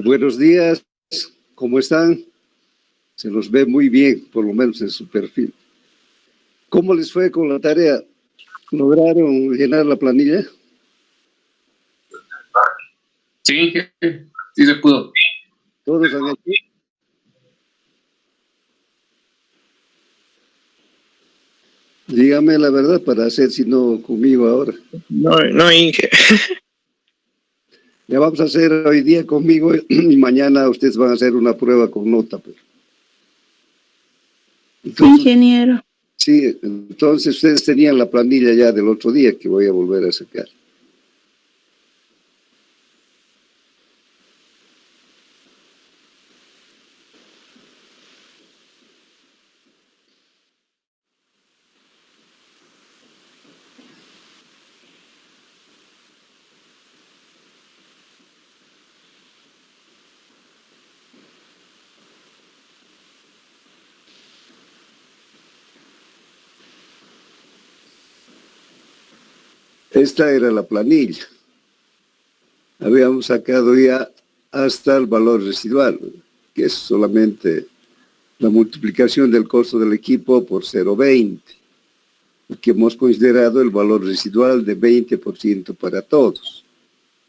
Buenos días, ¿cómo están? Se los ve muy bien, por lo menos en su perfil. ¿Cómo les fue con la tarea? ¿Lograron llenar la planilla? Sí, sí se pudo. ¿Todos han hecho? Dígame la verdad para hacer, si no, conmigo ahora. No, Inge. Ya vamos a hacer hoy día conmigo y mañana ustedes van a hacer una prueba con nota. Pero. Entonces, ingeniero. Sí, entonces ustedes tenían la planilla ya del otro día que voy a volver a sacar. Esta era la planilla. Habíamos sacado ya hasta el valor residual, que es solamente la multiplicación del costo del equipo por 0,20, porque hemos considerado el valor residual de 20% para todos.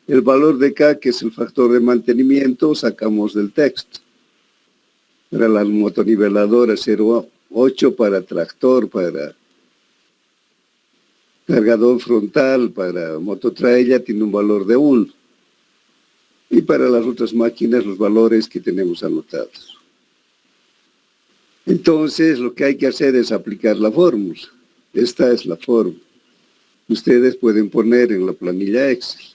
El valor de K, que es el factor de mantenimiento, sacamos del texto. Para la motoniveladora 0,8, para tractor, para cargador frontal, para mototraila tiene un valor de 1. Y para las otras máquinas los valores que tenemos anotados. Entonces lo que hay que hacer es aplicar la fórmula. Esta es la fórmula. Ustedes pueden poner en la planilla Excel.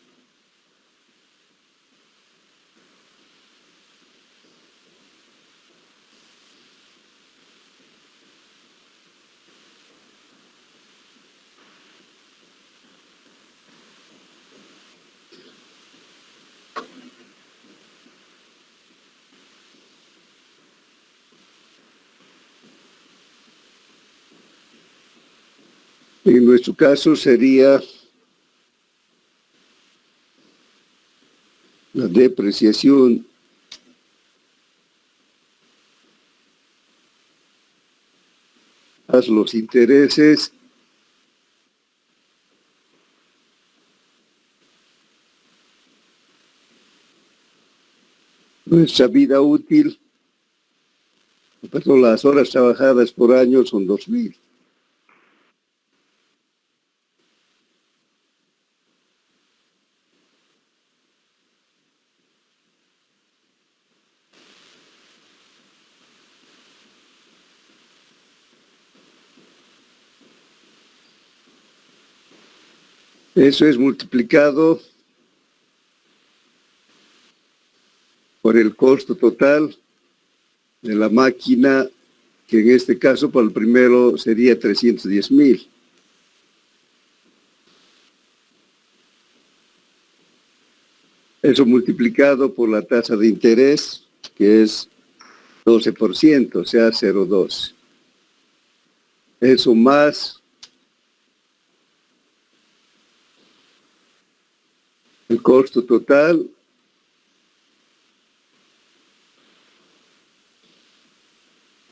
En nuestro caso sería la depreciación más los intereses nuestra vida útil, perdón, las horas trabajadas por año son 2.000. Eso es multiplicado por el costo total de la máquina, que en este caso para el primero sería 310.000. Eso multiplicado por la tasa de interés, que es 12%, o sea, 0,12. Eso más el costo total,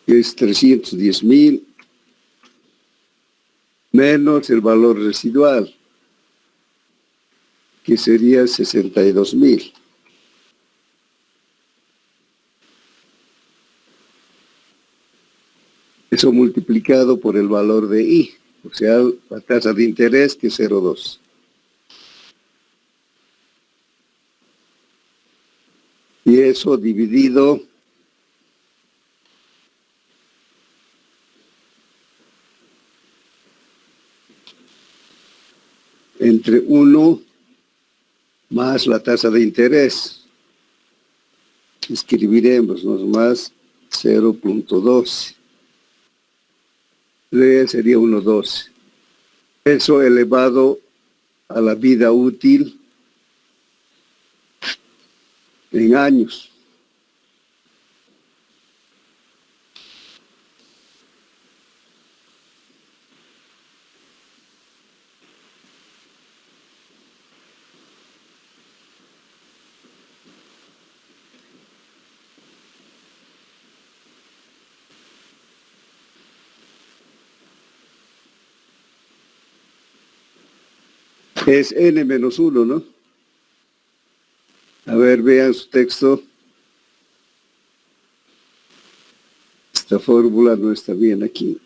que es 310.000, menos el valor residual, que sería 62.000. Eso multiplicado por el valor de I, o sea, la tasa de interés, que es 0,2. Y eso dividido entre 1 más la tasa de interés. Escribiremos más 0,12. Sería 1,12. Eso elevado a la vida útil en años. Es n-1, ¿no? A ver, vean su texto. Esta fórmula no está bien aquí.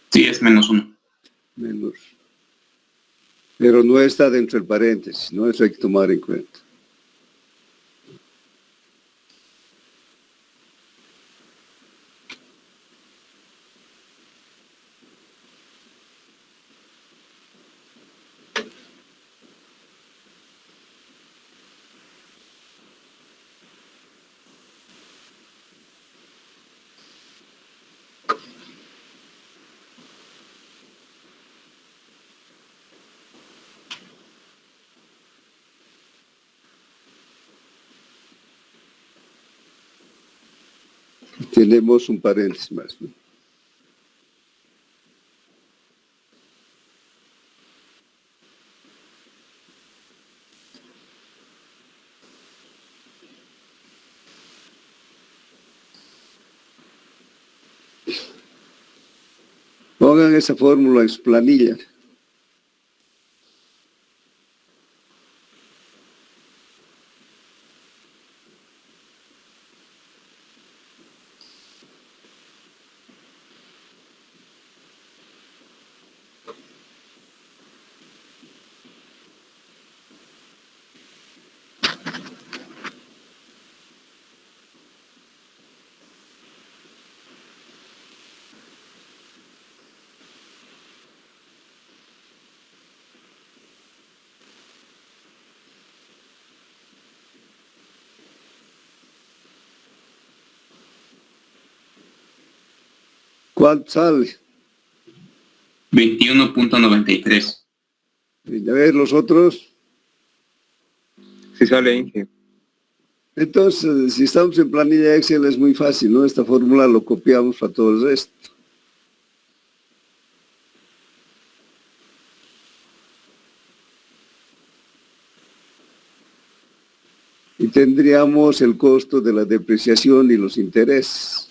Sí, es -1. Menos. Pero no está dentro del paréntesis, ¿no? Eso hay que tomar en cuenta. Tenemos un paréntesis más, ¿no? Pongan esa fórmula en su planilla. ¿Cuánto sale? 21.93. A ver, los otros. Sí sale, Inge. Entonces, si estamos en planilla Excel es muy fácil, ¿no? Esta fórmula lo copiamos para todo el resto. Y tendríamos el costo de la depreciación y los intereses.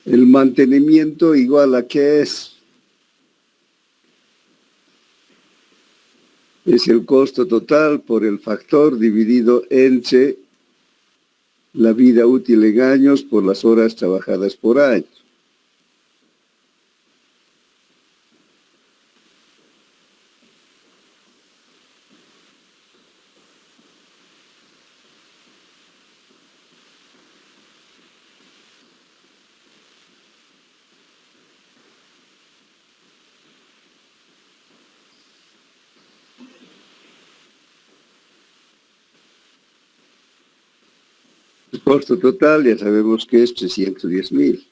El mantenimiento igual a ¿qué es? Es el costo total por el factor dividido entre la vida útil en años por las horas trabajadas por año. El costo total ya sabemos que es 310,000.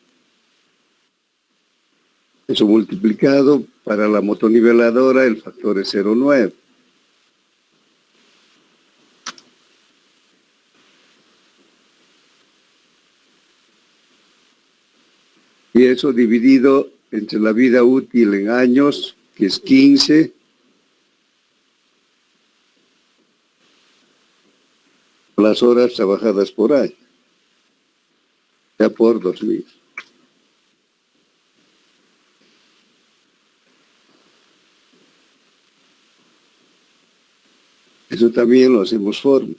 Eso multiplicado para la motoniveladora, el factor es 0,9. Y eso dividido entre la vida útil en años, que es 15, las horas trabajadas por año, ya por 2,000. Eso también lo hacemos fórmula.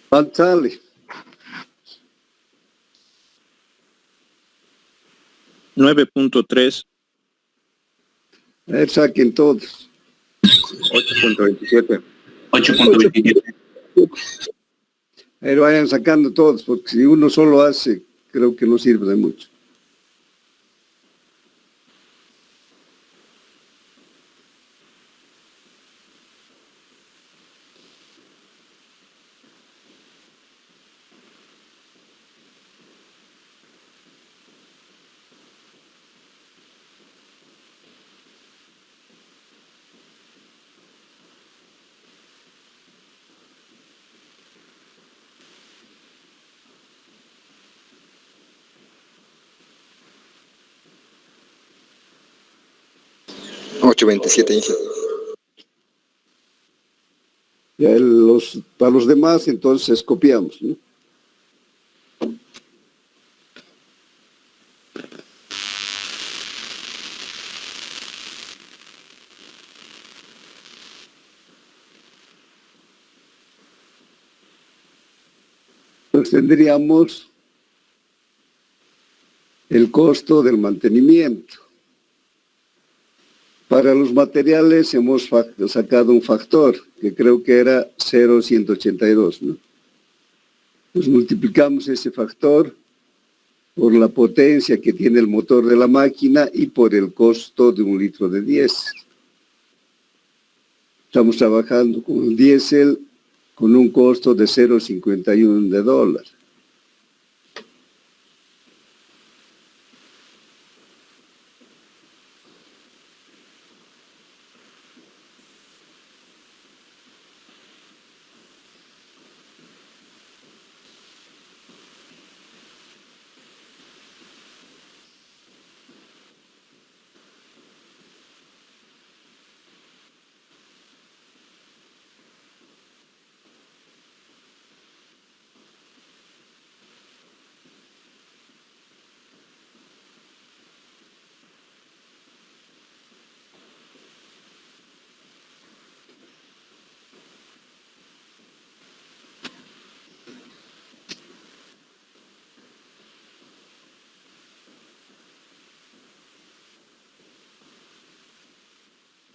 ¿Cuánto sale? 9.3, A ver, saquen todos. 8.27. 8.27. A ver, vayan sacando todos, porque si uno solo hace, creo que no sirve de mucho. 8.27, Inge. Ya para los demás, entonces copiamos, ¿no? Entonces tendríamos el costo del mantenimiento. Para los materiales hemos sacado un factor, que creo que era 0,182, ¿no? Pues multiplicamos ese factor por la potencia que tiene el motor de la máquina y por el costo de 1 litro de diésel. Estamos trabajando con el diésel con un costo de 0,51 de dólar.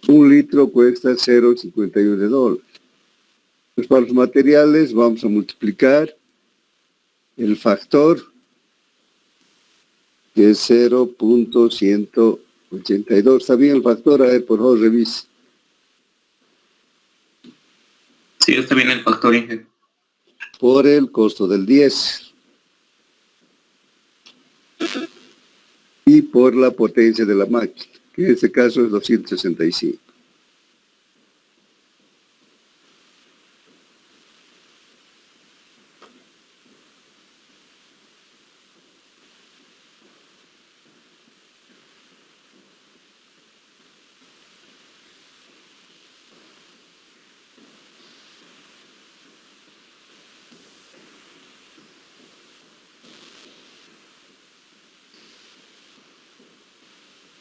Un litro cuesta 0,51 de dólares. Pues para los materiales vamos a multiplicar el factor, que es 0,182. ¿Está bien el factor? A ver, por favor, revise. Sí, está bien el factor, Inge. Por el costo del diésel. Y por la potencia de la máquina, que en este caso es 265.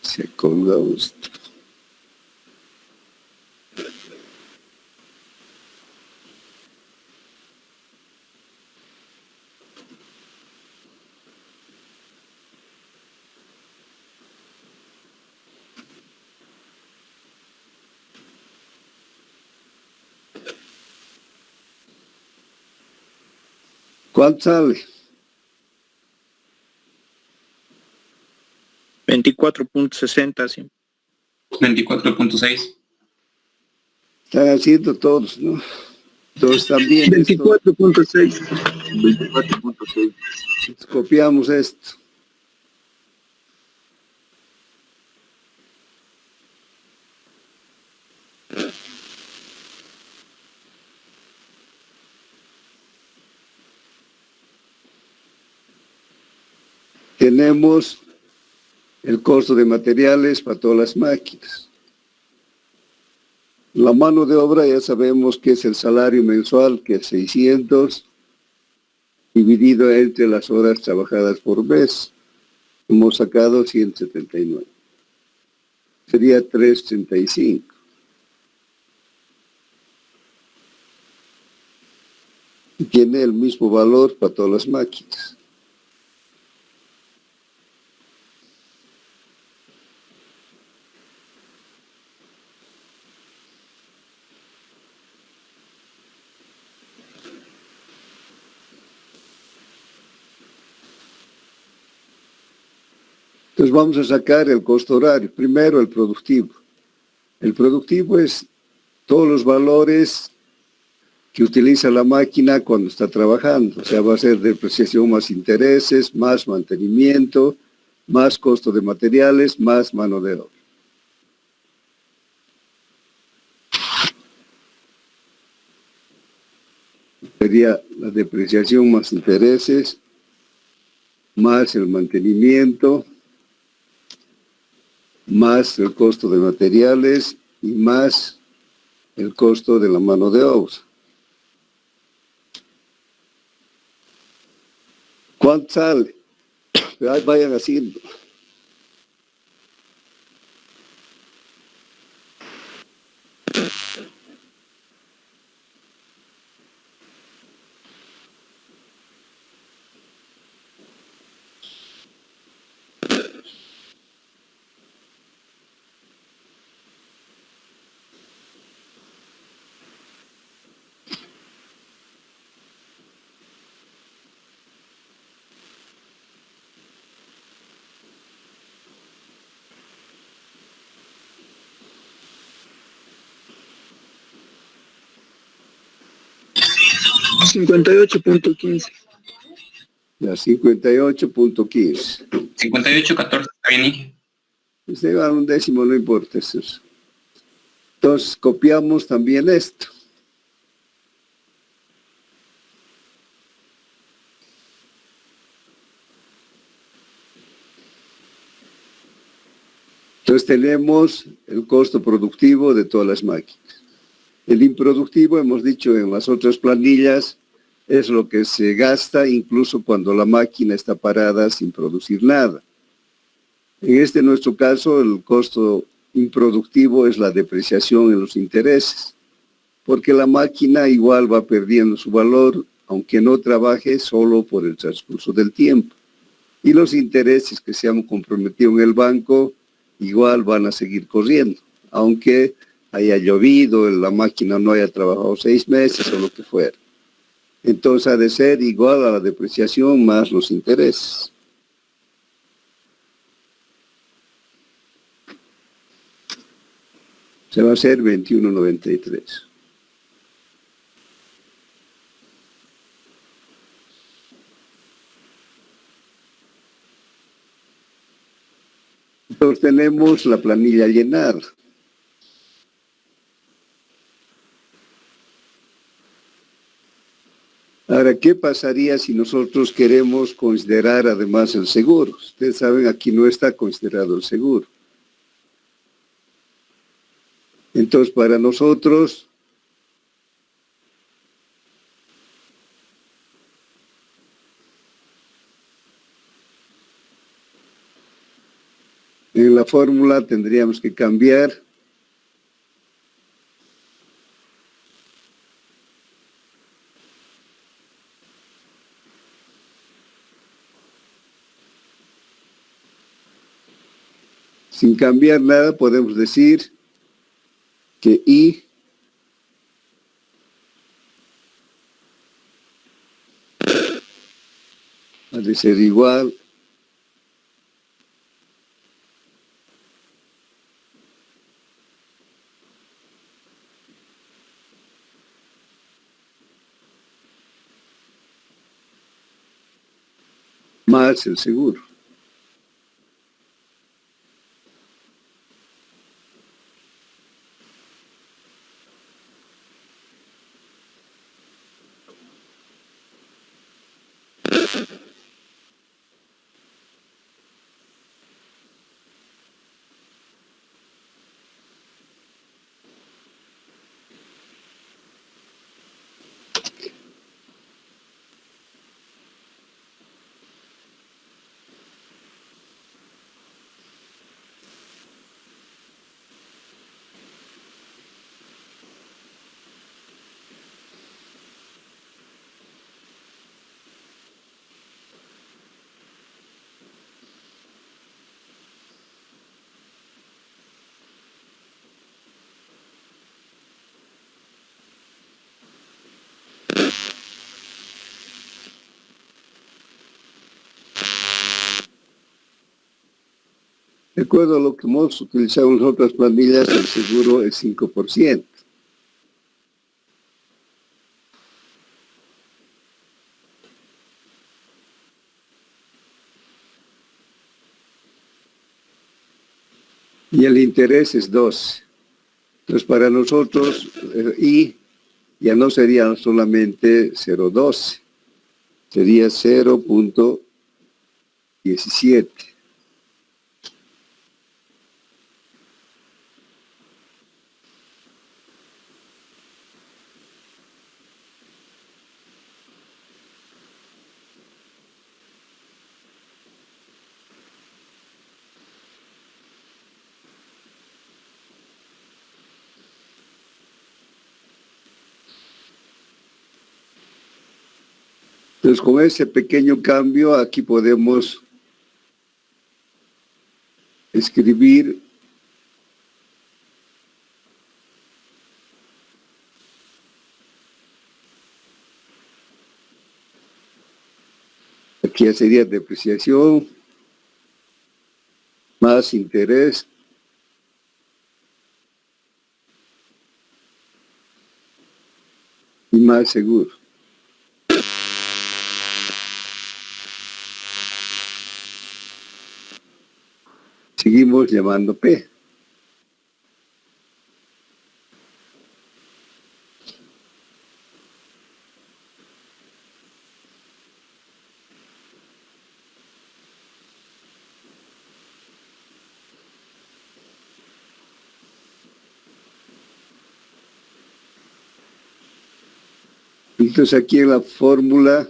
Se colga usted. ¿Cuánto sale? 24.60, sí. 24.6. Están haciendo todos, ¿no? Todos también. 24.6. 24.6. Copiamos esto. Tenemos el costo de materiales para todas las máquinas. La mano de obra ya sabemos que es el salario mensual, que es 600, dividido entre las horas trabajadas por mes. Hemos sacado 179. Sería 335. Y tiene el mismo valor para todas las máquinas. Entonces vamos a sacar el costo horario. Primero el productivo. El productivo es todos los valores que utiliza la máquina cuando está trabajando. O sea, va a ser depreciación más intereses, más mantenimiento, más costo de materiales, más mano de obra. Sería la depreciación más intereses, más el mantenimiento, más el costo de materiales y más el costo de la mano de obra. ¿Cuánto sale? Ahí vayan haciendo. $58.15. Ya, 58.15. 58.14, está bien, Inge. Este va un décimo, no importa eso. Entonces copiamos también esto. Entonces tenemos el costo productivo de todas las máquinas. El improductivo, hemos dicho en las otras planillas, es lo que se gasta incluso cuando la máquina está parada sin producir nada. En nuestro caso, el costo improductivo es la depreciación en los intereses, porque la máquina igual va perdiendo su valor, aunque no trabaje solo por el transcurso del tiempo. Y los intereses que se han comprometido en el banco igual van a seguir corriendo, aunque haya llovido, la máquina no haya trabajado 6 meses o lo que fuera. Entonces ha de ser igual a la depreciación más los intereses. Se va a hacer 21.93. Entonces tenemos la planilla a llenar. Ahora, ¿qué pasaría si nosotros queremos considerar además el seguro? Ustedes saben, aquí no está considerado el seguro. Entonces, para nosotros, en la fórmula tendríamos que cambiar sin cambiar nada, podemos decir que I ha de ser igual más el seguro. De acuerdo a lo que hemos utilizado en las otras planillas, el seguro es 5%. Y el interés es 12. Entonces, para nosotros, I ya no sería solamente 0.12, sería 0.17. Entonces, con ese pequeño cambio, aquí podemos escribir aquí ya sería depreciación más interés y más seguro. Seguimos llamando P. Entonces aquí en la fórmula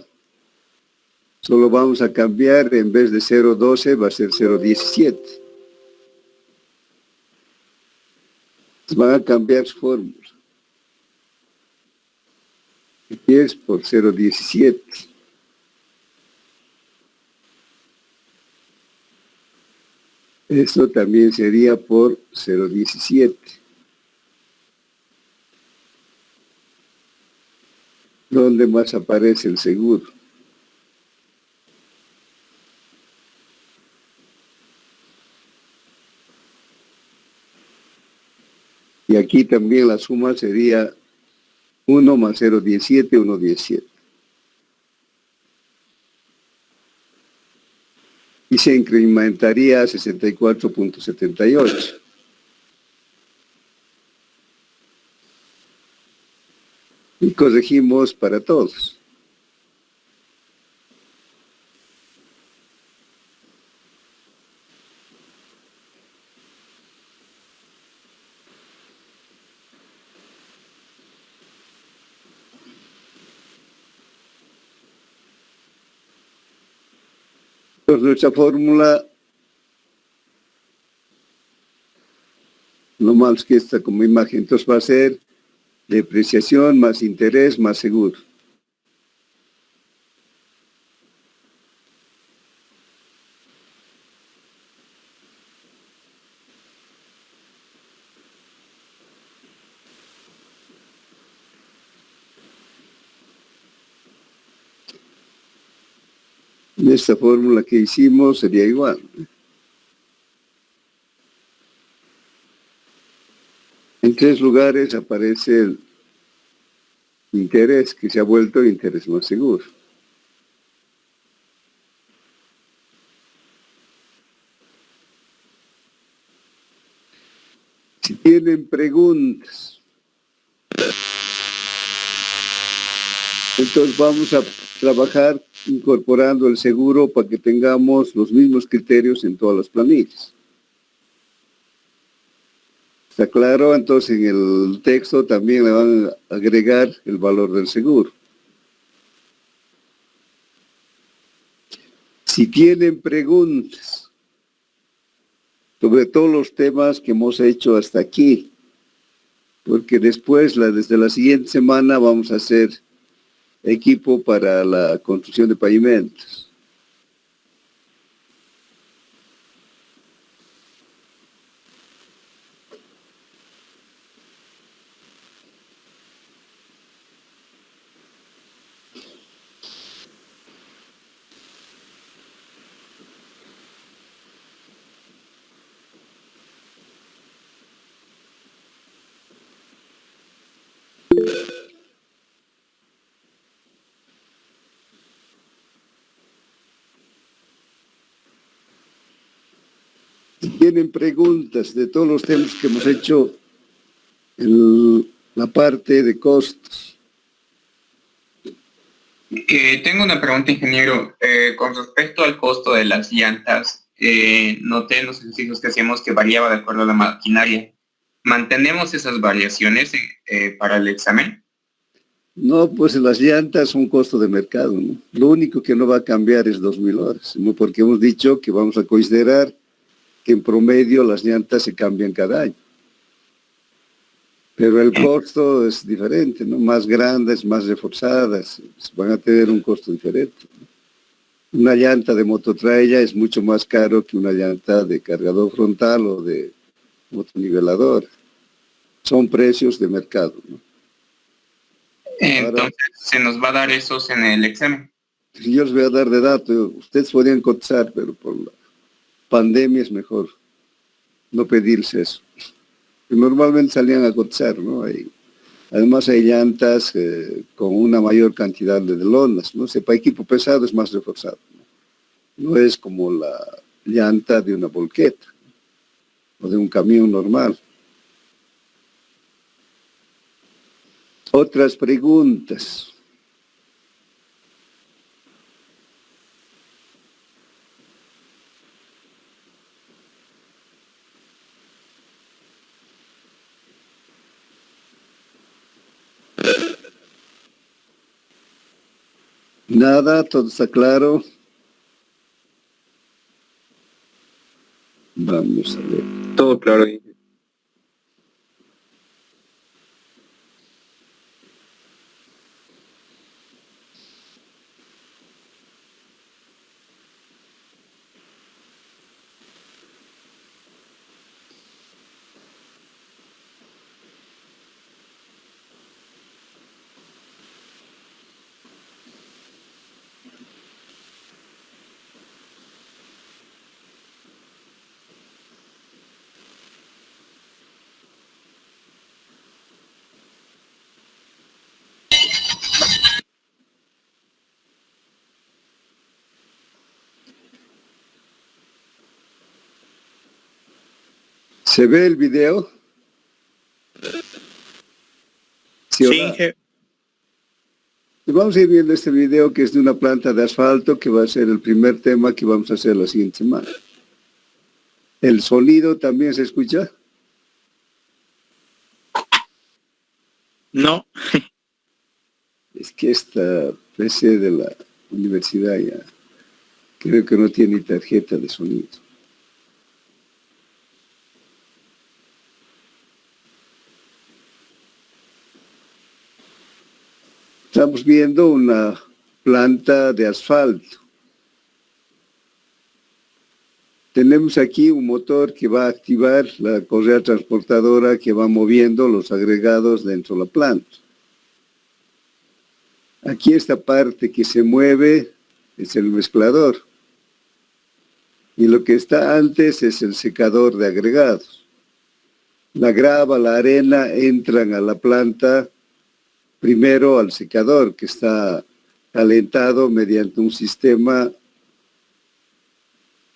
solo vamos a cambiar, en vez de 0,12 va a ser 0,17. Van a cambiar su fórmula. 10 por 0,17. Esto también sería por 0,17. ¿Dónde más aparece el seguro? Y aquí también la suma sería 1 más 0,17, 1,17. Y se incrementaría a 64.78. Y corregimos para todos. Entonces nuestra fórmula, no más que esta como imagen, entonces va a ser depreciación más interés más seguro. Y esta fórmula que hicimos sería igual. En 3 lugares aparece el interés, que se ha vuelto el interés más seguro. Si tienen preguntas, entonces vamos a trabajar incorporando el seguro para que tengamos los mismos criterios en todas las planillas. ¿Está claro? Entonces en el texto también le van a agregar el valor del seguro. Si tienen preguntas sobre todos los temas que hemos hecho hasta aquí, porque después, desde la siguiente semana, vamos a hacer equipo para la construcción de pavimentos. Si tienen preguntas de todos los temas que hemos hecho en la parte de costos. Tengo una pregunta, ingeniero. Con respecto al costo de las llantas, noté en los ejercicios que hacíamos que variaba de acuerdo a la maquinaria. ¿Mantenemos esas variaciones para el examen? No, pues las llantas son un costo de mercado, ¿no? Lo único que no va a cambiar es 2.000 horas, ¿no? Porque hemos dicho que vamos a considerar que en promedio las llantas se cambian cada año. Pero el costo es diferente, ¿no? Más grandes, más reforzadas, van a tener un costo diferente. Una llanta de mototraila es mucho más caro que una llanta de cargador frontal o de motonivelador. Son precios de mercado, ¿no? Entonces, se nos va a dar esos en el examen. Yo les voy a dar de dato, ustedes podrían cotizar, pero por la pandemia es mejor no pedirse eso. Normalmente salían a cotizar, ¿no? Además hay llantas con una mayor cantidad de lonas, ¿no? Para equipo pesado es más reforzado, ¿no? No es como la llanta de una volqueta o de un camión normal. Otras preguntas. Nada, todo está claro. Vamos a ver. Todo claro. ¿Se ve el video? Sí, ¿Hola? Vamos a ir viendo este video que es de una planta de asfalto que va a ser el primer tema que vamos a hacer la siguiente semana. ¿El sonido también se escucha? no. Es que esta PC de la universidad ya creo que no tiene tarjeta de sonido. Estamos viendo una planta de asfalto. Tenemos aquí un motor que va a activar la correa transportadora que va moviendo los agregados dentro de la planta. Aquí esta parte que se mueve es el mezclador. Y lo que está antes es el secador de agregados. La grava, la arena entran a la planta primero al secador, que está calentado mediante un sistema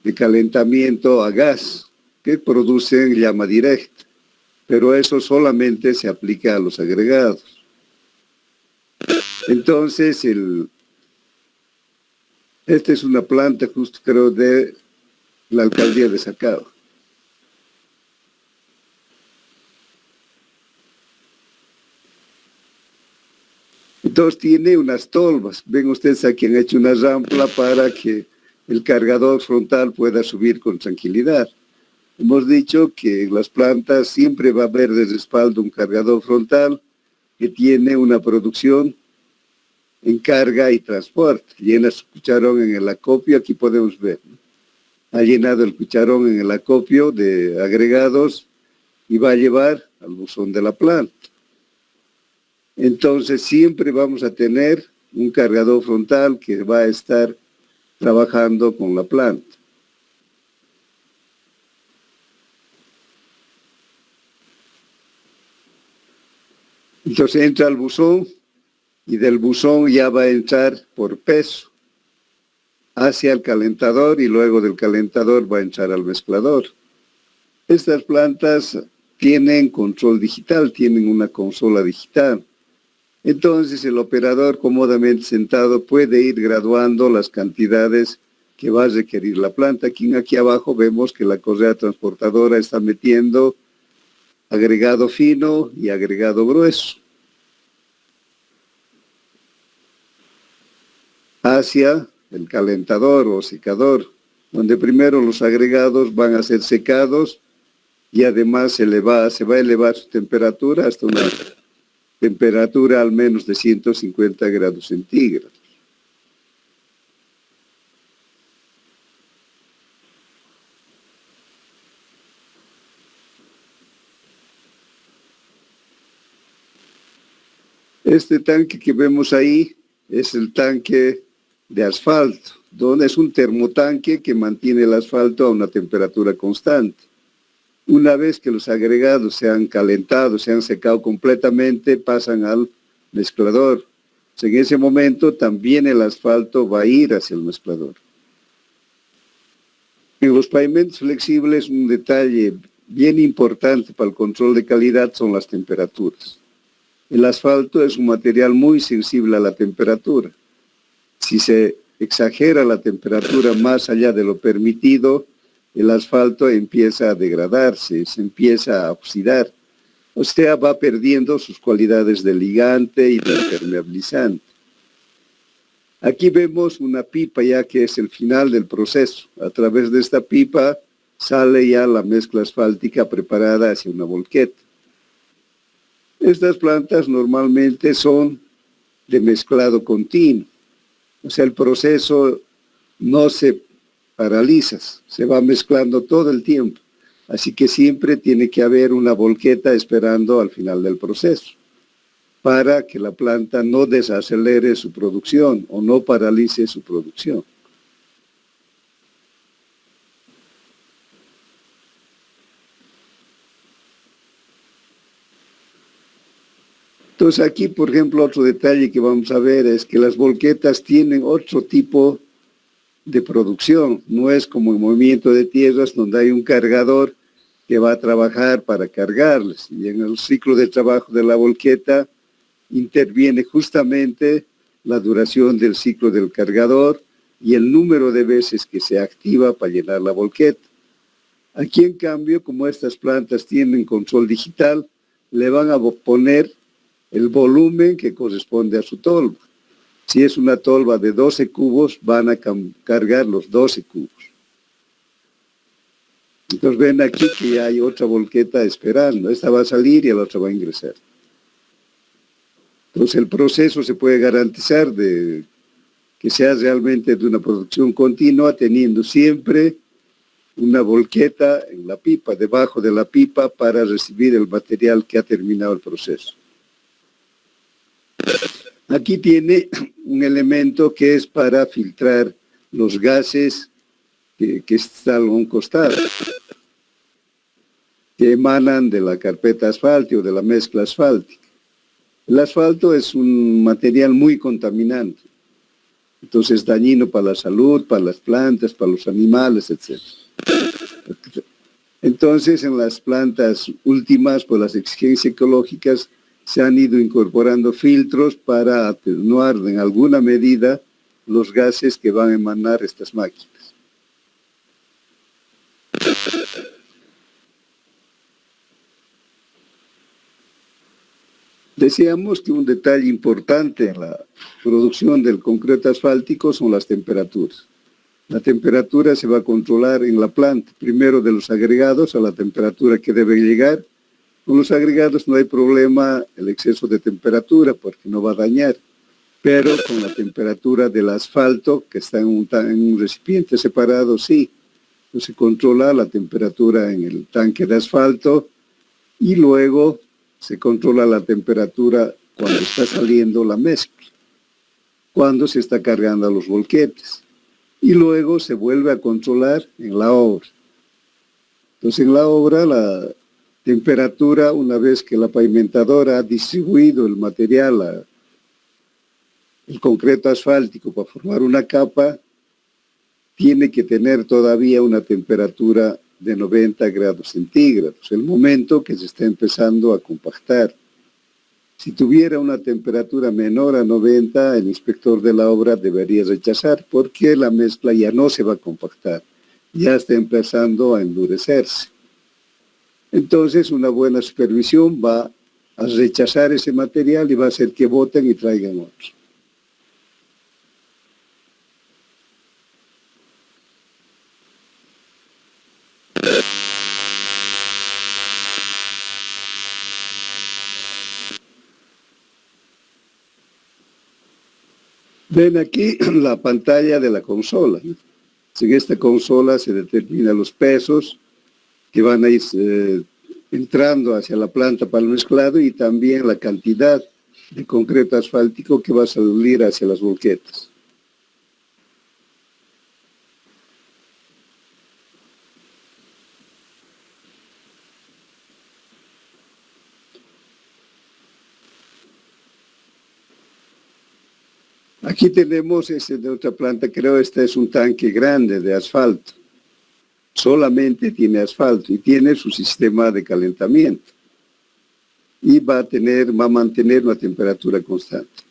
de calentamiento a gas que produce llama directa, pero eso solamente se aplica a los agregados. Entonces, esta es una planta justo creo de la alcaldía de Sacaba. Entonces tiene unas tolvas. Ven ustedes aquí han hecho una rampa para que el cargador frontal pueda subir con tranquilidad. Hemos dicho que en las plantas siempre va a haber de respaldo un cargador frontal que tiene una producción en carga y transporte. Llena su cucharón en el acopio, aquí podemos ver, ¿no? Ha llenado el cucharón en el acopio de agregados y va a llevar al buzón de la planta. Entonces siempre vamos a tener un cargador frontal que va a estar trabajando con la planta. Entonces entra al buzón y del buzón ya va a entrar por peso hacia el calentador y luego del calentador va a entrar al mezclador. Estas plantas tienen control digital, tienen una consola digital. Entonces el operador cómodamente sentado puede ir graduando las cantidades que va a requerir la planta. Aquí abajo vemos que la correa transportadora está metiendo agregado fino y agregado grueso hacia el calentador o secador, donde primero los agregados van a ser secados y además se va a elevar su temperatura hasta una temperatura al menos de 150 grados centígrados. Este tanque que vemos ahí es el tanque de asfalto, donde es un termotanque que mantiene el asfalto a una temperatura constante. Una vez que los agregados se han calentado, se han secado completamente, pasan al mezclador. En ese momento también el asfalto va a ir hacia el mezclador. En los pavimentos flexibles, un detalle bien importante para el control de calidad son las temperaturas. El asfalto es un material muy sensible a la temperatura. Si se exagera la temperatura más allá de lo permitido, el asfalto empieza a degradarse, se empieza a oxidar. O sea, va perdiendo sus cualidades de ligante y de impermeabilizante. Aquí vemos una pipa ya que es el final del proceso. A través de esta pipa sale ya la mezcla asfáltica preparada hacia una volqueta. Estas plantas normalmente son de mezclado continuo. O sea, el proceso no se paraliza, se va mezclando todo el tiempo. Así que siempre tiene que haber una volqueta esperando al final del proceso para que la planta no desacelere su producción o no paralice su producción. Entonces aquí, por ejemplo, otro detalle que vamos a ver es que las volquetas tienen otro tipo de producción. No es como el movimiento de tierras donde hay un cargador que va a trabajar para cargarles. Y en el ciclo de trabajo de la volqueta interviene justamente la duración del ciclo del cargador y el número de veces que se activa para llenar la volqueta. Aquí, en cambio, como estas plantas tienen control digital, le van a poner el volumen que corresponde a su tolva. Si es una tolva de 12 cubos, van a cargar los 12 cubos. Entonces ven aquí que ya hay otra volqueta esperando. Esta va a salir y la otra va a ingresar. Entonces el proceso se puede garantizar de que sea realmente de una producción continua, teniendo siempre una volqueta en la pipa, debajo de la pipa, para recibir el material que ha terminado el proceso. Aquí tiene un elemento que es para filtrar los gases que están a un costado, que emanan de la carpeta asfáltica o de la mezcla asfáltica. El asfalto es un material muy contaminante, entonces es dañino para la salud, para las plantas, para los animales, etc. Entonces, en las plantas últimas, por las exigencias ecológicas, se han ido incorporando filtros para atenuar en alguna medida los gases que van a emanar estas máquinas. Decíamos que un detalle importante en la producción del concreto asfáltico son las temperaturas. La temperatura se va a controlar en la planta, primero de los agregados a la temperatura que deben llegar. Con los agregados no hay problema el exceso de temperatura porque no va a dañar, pero con la temperatura del asfalto que está en un recipiente separado, sí. Entonces se controla la temperatura en el tanque de asfalto y luego se controla la temperatura cuando está saliendo la mezcla, cuando se está cargando a los volquetes. Y luego se vuelve a controlar en la obra. Entonces en la obra la temperatura, una vez que la pavimentadora ha distribuido el material, el concreto asfáltico para formar una capa, tiene que tener todavía una temperatura de 90 grados centígrados, el momento que se está empezando a compactar. Si tuviera una temperatura menor a 90, el inspector de la obra debería rechazar porque la mezcla ya no se va a compactar, ya está empezando a endurecerse. Entonces una buena supervisión va a rechazar ese material y va a hacer que boten y traigan otro. Ven aquí la pantalla de la consola, ¿no? En esta consola se determinan los pesos que van a ir entrando hacia la planta para el mezclado y también la cantidad de concreto asfáltico que va a salir hacia las volquetas. Aquí tenemos este de otra planta, creo este es un tanque grande de asfalto. Solamente tiene asfalto y tiene su sistema de calentamiento. Y va a mantener una temperatura constante.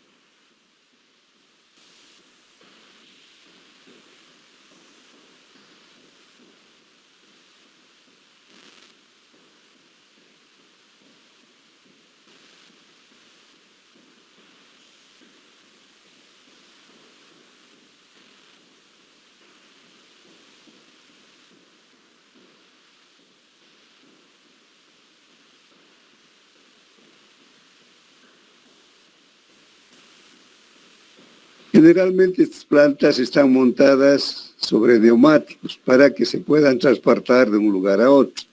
Generalmente estas plantas están montadas sobre neumáticos para que se puedan transportar de un lugar a otro.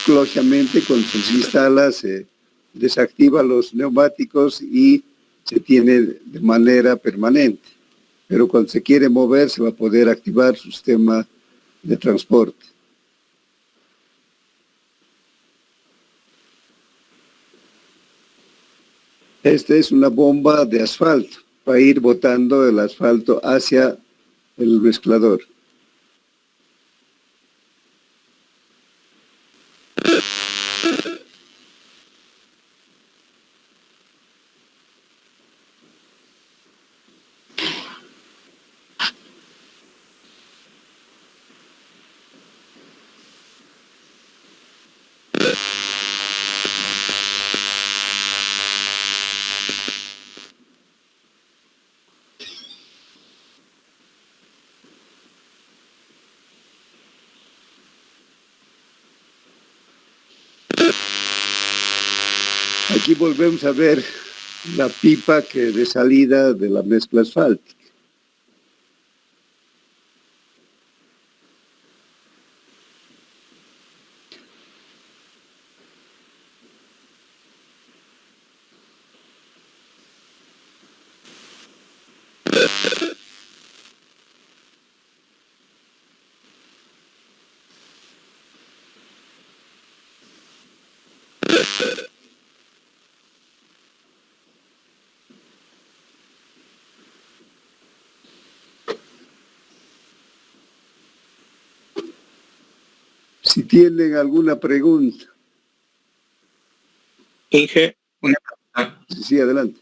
Lógicamente, cuando se instala, se desactiva los neumáticos y se tiene de manera permanente. Pero cuando se quiere mover, se va a poder activar su sistema de transporte. Esta es una bomba de asfalto para ir botando el asfalto hacia el mezclador. Aquí volvemos a ver la pipa que de salida de la mezcla asfáltica. Si tienen alguna pregunta. Inge, Una pregunta. Sí, adelante.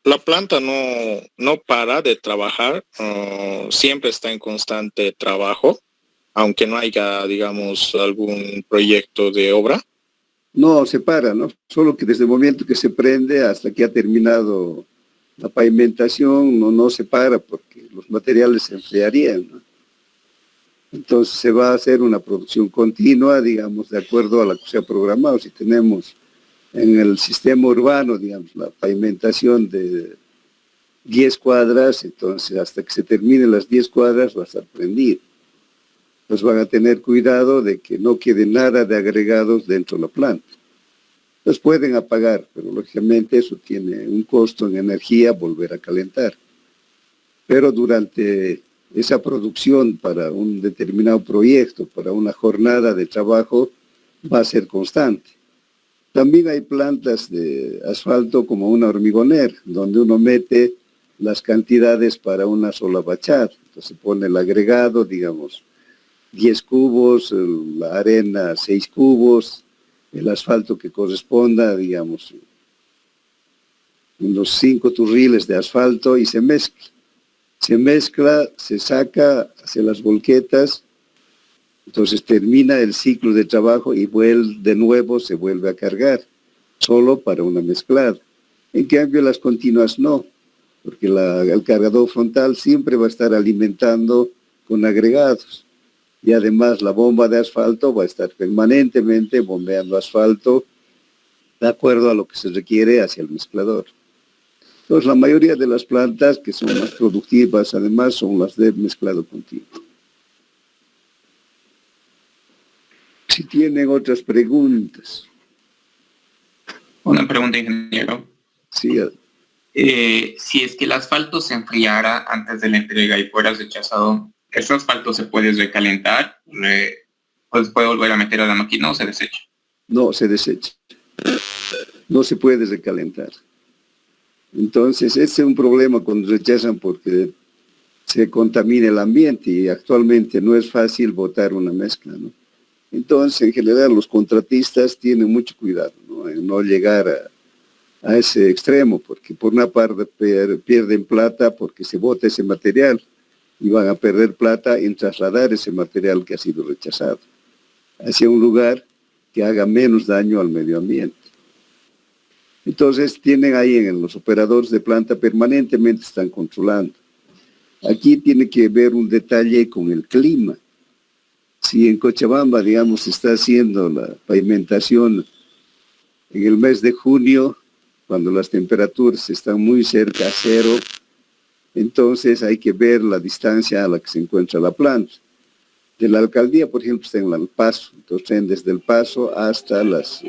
la planta no para de trabajar, siempre está en constante trabajo, aunque no haya, digamos, algún proyecto de obra. No, se para, ¿no? Solo que desde el momento que se prende hasta que ha terminado la pavimentación, no se para porque los materiales se enfriarían, ¿no? Entonces se va a hacer una producción continua, digamos, de acuerdo a la que se ha programado. Si tenemos en el sistema urbano, digamos, la pavimentación de 10 cuadras, entonces hasta que se terminen las 10 cuadras va a estar prendido. Entonces van a tener cuidado de que no quede nada de agregados dentro de la planta. Los pueden apagar, pero lógicamente eso tiene un costo en energía volver a calentar. Pero durante esa producción para un determinado proyecto, para una jornada de trabajo, va a ser constante. También hay plantas de asfalto como una hormigonera, donde uno mete las cantidades para una sola bachata. Entonces se pone el agregado, digamos, 10 cubos, la arena 6 cubos, el asfalto que corresponda, digamos, unos 5 turriles de asfalto y se mezcla. Se mezcla, se saca hacia las volquetas, entonces termina el ciclo de trabajo y de nuevo se vuelve a cargar, solo para una mezclada. En cambio las continuas no, porque el cargador frontal siempre va a estar alimentando con agregados. Y además la bomba de asfalto va a estar permanentemente bombeando asfalto de acuerdo a lo que se requiere hacia el mezclador. Entonces, la mayoría de las plantas que son más productivas, además, son las de mezclado continuo. Si tienen otras preguntas. Una pregunta, ingeniero. Sí, Si es que el asfalto se enfriara antes de la entrega y fuera rechazado, ¿ese asfalto se puede recalentar? ¿Pues puede volver a meter a la máquina o se desecha? no se desecha. No se puede recalentar. Entonces, ese es un problema cuando rechazan porque se contamina el ambiente y actualmente no es fácil botar una mezcla, ¿no? Entonces, en general, los contratistas tienen mucho cuidado, ¿no? En no llegar a ese extremo, porque por una parte pierden plata porque se bota ese material y van a perder plata en trasladar ese material que ha sido rechazado hacia un lugar que haga menos daño al medio ambiente. Entonces tienen ahí en los operadores de planta permanentemente están controlando. Aquí tiene que ver un detalle con el clima. Si en Cochabamba, digamos, se está haciendo la pavimentación en el mes de junio, cuando las temperaturas están muy cerca a cero, entonces hay que ver la distancia a la que se encuentra la planta. De la alcaldía, por ejemplo, está en El Paso, entonces desde El Paso hasta las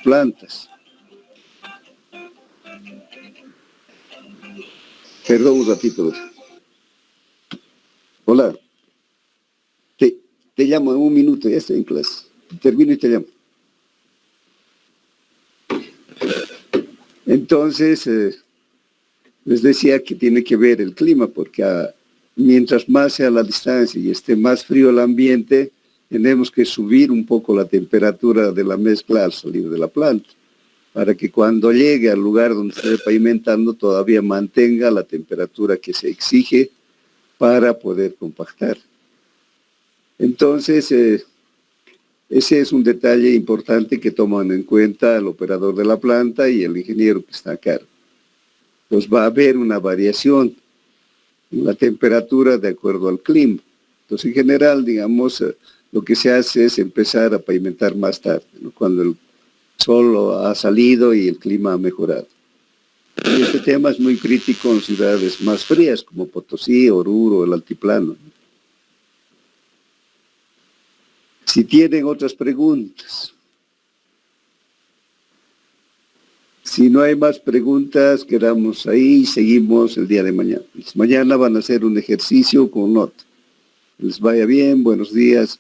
plantas. Perdón un ratito. Hola. Te llamo en un minuto, ya estoy en clase. Termino y te llamo. Entonces, les decía que tiene que ver el clima, porque mientras más sea la distancia y esté más frío el ambiente, tenemos que subir un poco la temperatura de la mezcla al salir de la planta, para que cuando llegue al lugar donde se esté pavimentando todavía mantenga la temperatura que se exige para poder compactar. Entonces, ese es un detalle importante que toman en cuenta el operador de la planta y el ingeniero que está a cargo. Pues va a haber una variación en la temperatura de acuerdo al clima. Entonces, en general, digamos, lo que se hace es empezar a pavimentar más tarde, ¿no? Cuando el sol ha salido y el clima ha mejorado. Y este tema es muy crítico en ciudades más frías, como Potosí, Oruro, el Altiplano, ¿no? Si tienen otras preguntas. Si no hay más preguntas, quedamos ahí y seguimos el día de mañana. Mañana van a hacer un ejercicio con nota. Les vaya bien, buenos días.